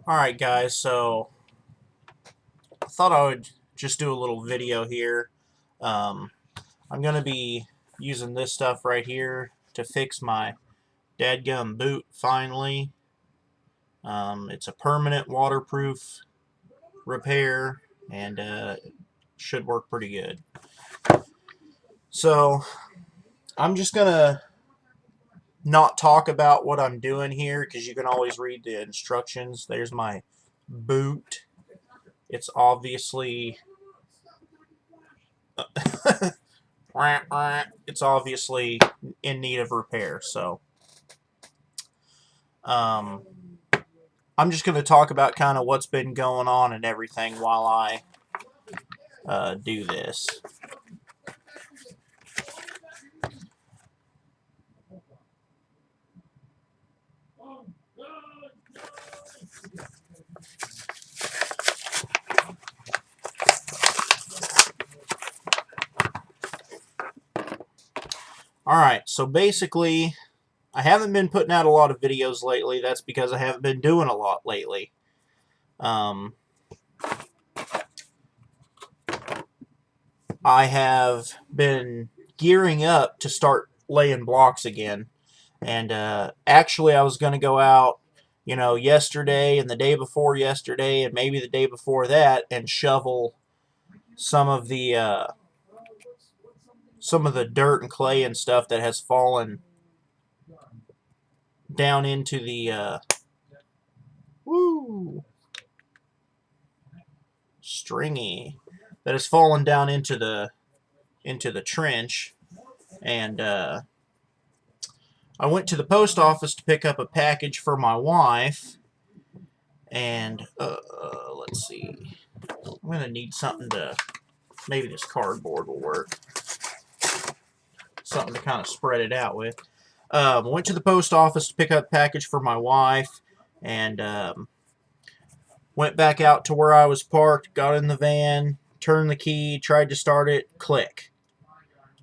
Alright guys, so I thought I would just do a little video here. Um, I'm going to be using this stuff right here to fix my dadgum boot finally. It's a permanent waterproof repair and should work pretty good. So I'm just going to not talk about what I'm doing here because you can always read the instructions. There's my boot. It's obviously it's obviously in need of repair. So um, I'm just going to talk about kind of what's been going on and everything while I do this. Alright, so basically, I haven't been putting out a lot of videos lately. That's because I haven't been doing a lot lately. I have been gearing up to start laying blocks again. And actually, I was going to go out, yesterday and the day before yesterday and maybe the day before that and shovel some of the dirt and clay and stuff that has fallen down into the stringy that has fallen down into the trench. And I went to the post office to pick up a package for my wife, and let's see, I'm gonna need something to, maybe this cardboard will work, something to kind of spread it out with. Went to the post office to pick up a package for my wife, and went back out to where I was parked, got in the van, turned the key, tried to start it, click.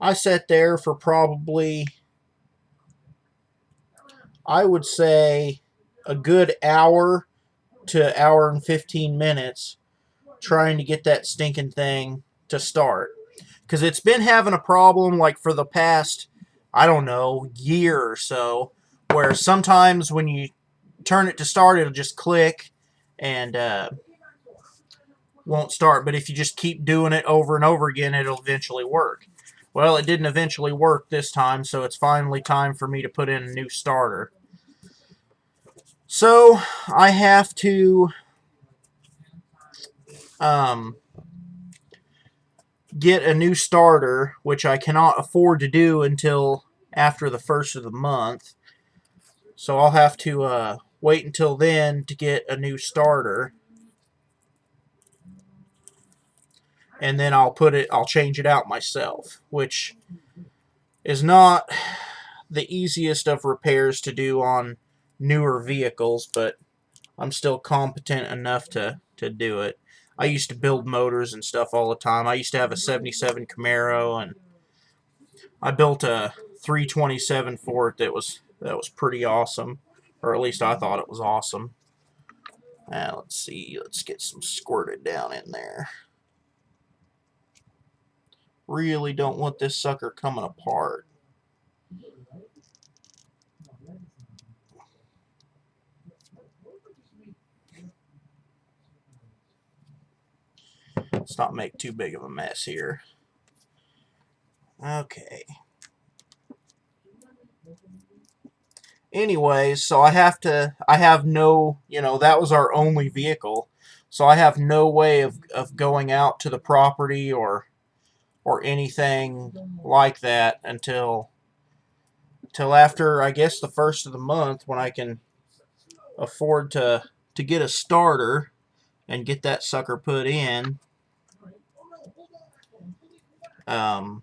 I sat there for probably, I would say, a good hour to hour and 15 minutes trying to get that stinking thing to start. Because it's been having a problem like for the past, I don't know, year or so, where sometimes when you turn it to start, it'll just click and won't start. But if you just keep doing it over and over again, it'll eventually work. Well, it didn't eventually work this time, so it's finally time for me to put in a new starter. So I have to get a new starter, which I cannot afford to do until after the first of the month. So I'll have to wait until then to get a new starter. And then I'll change it out myself, which is not the easiest of repairs to do on newer vehicles, but I'm still competent enough to do it. I used to build motors and stuff all the time. I used to have a 77 Camaro, and I built a 327 for it that was pretty awesome, or at least I thought it was awesome. Now, let's see. Let's get some squirted down in there. Really don't want this sucker coming apart. Let's not make too big of a mess here. Okay. Anyways, so I have no, that was our only vehicle. So I have no way of going out to the property or anything like that until after, I guess, the first of the month, when I can afford to get a starter and get that sucker put in. So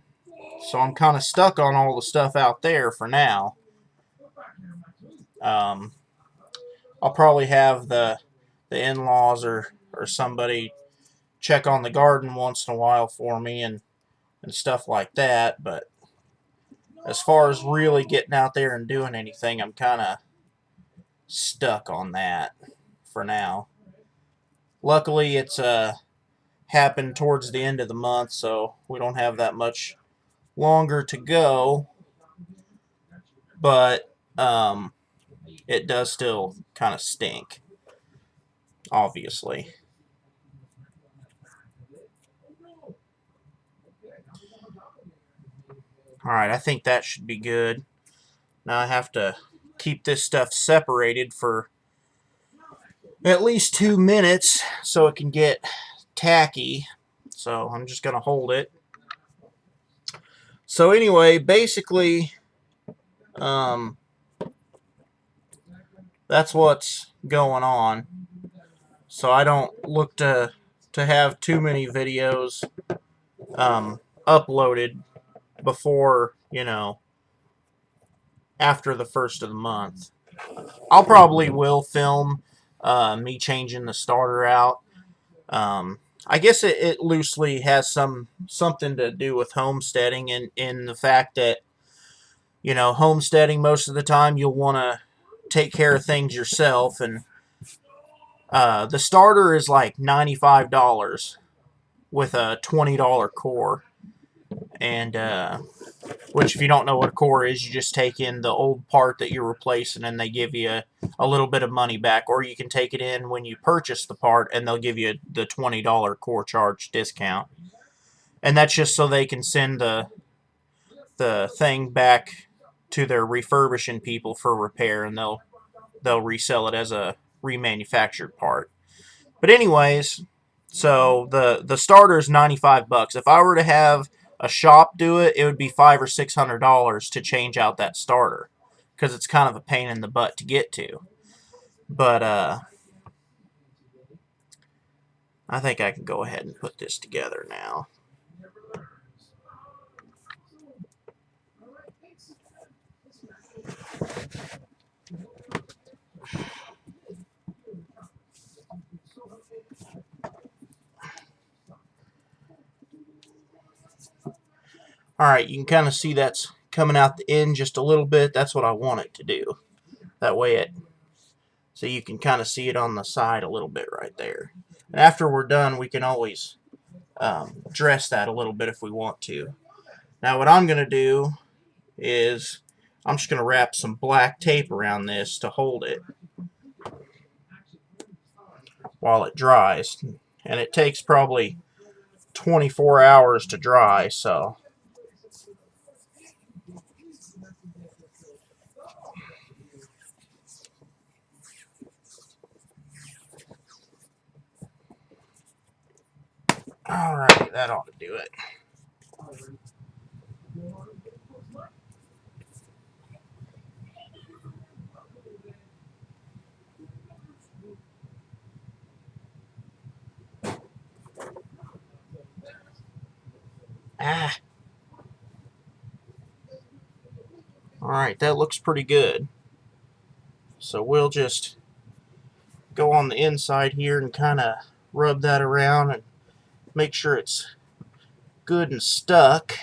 I'm kind of stuck on all the stuff out there for now. I'll probably have the in-laws or somebody check on the garden once in a while for me and stuff like that, but as far as really getting out there and doing anything, I'm kind of stuck on that for now. Luckily, it's happened towards the end of the month, so we don't have that much longer to go. But it does still kind of stink, obviously. Alright, I think that should be good. Now I have to keep this stuff separated for at least 2 minutes so it can get tacky. So I'm just going to hold it. So anyway, basically, that's what's going on. So I don't look to have too many videos uploaded before, after the first of the month. I'll probably will film me changing the starter out. I guess it loosely has something to do with homesteading, and in the fact that, homesteading, most of the time you'll want to take care of things yourself, and the starter is like $95 with a $20 core. And which, if you don't know what a core is, you just take in the old part that you're replacing and they give you a little bit of money back. Or you can take it in when you purchase the part and they'll give you the $20 core charge discount. And that's just so they can send the thing back to their refurbishing people for repair, and they'll resell it as a remanufactured part. But anyways, so the starter is $95. If I were to have a shop do it, it would be $500 or $600 to change out that starter, because it's kind of a pain in the butt to get to. But I think I can go ahead and put this together now. Alright, you can kind of see that's coming out the end just a little bit. That's what I want it to do. That way so you can kind of see it on the side a little bit right there. And after we're done, we can always dress that a little bit if we want to. Now what I'm going to do is I'm just going to wrap some black tape around this to hold it while it dries. And it takes probably 24 hours to dry, so alright, that ought to do it. Alright, that looks pretty good. So we'll just go on the inside here and kind of rub that around and make sure it's good and stuck.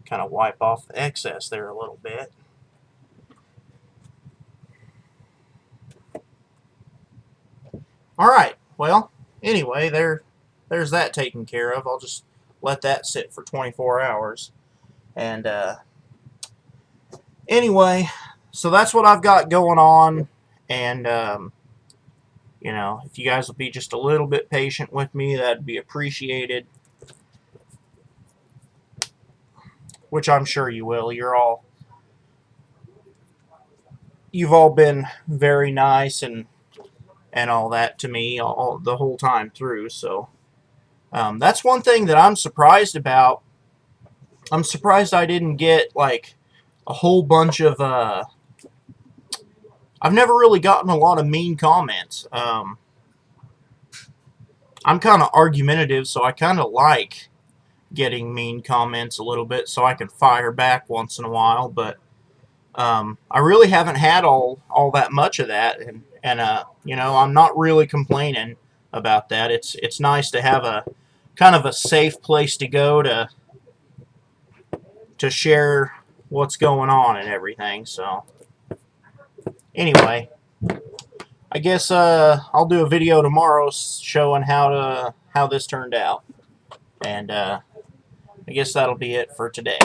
Kind of wipe off the excess there a little bit. Alright, well, anyway, there's that taken care of. I'll just let that sit for 24 hours. And anyway, so that's what I've got going on. And if you guys will be just a little bit patient with me, that'd be appreciated. Which I'm sure you will. You've all been very nice and all that to me the whole time through. So that's one thing that I'm surprised about. I'm surprised I didn't get like a whole bunch of I've never really gotten a lot of mean comments. I'm kind of argumentative, so I kind of like getting mean comments a little bit so I can fire back once in a while. But I really haven't had all that much of that, and I'm not really complaining about that. It's nice to have a kind of a safe place to go to to share what's going on and everything. So anyway, I guess I'll do a video tomorrow showing how this turned out, and I guess that'll be it for today.